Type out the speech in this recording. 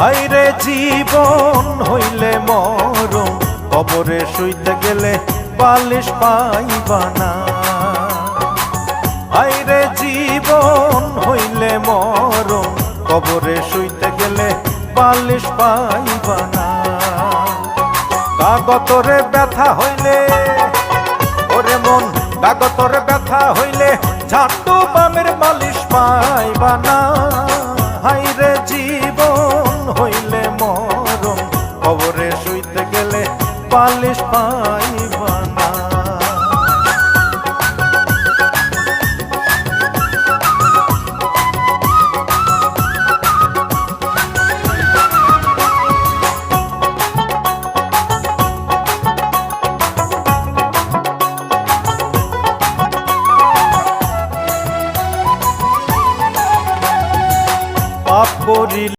হায়রে জীবন হইলে মরণ, কবরে শুইতে গেলে বালিশ পাইবা না। হায়রে জীবন হইলে মরণ, কবরে শুইতে গেলে বালিশ পাইবা না। কাগতরে ব্যথা হইলে ওরে মন, কাগতরে ব্যথা হইলে ঝাঁটু বামের মালিশ পাইবা না। হায়রে জীবন হইলে মরণ, কবরে শুইতে গেলে বালিশ পাই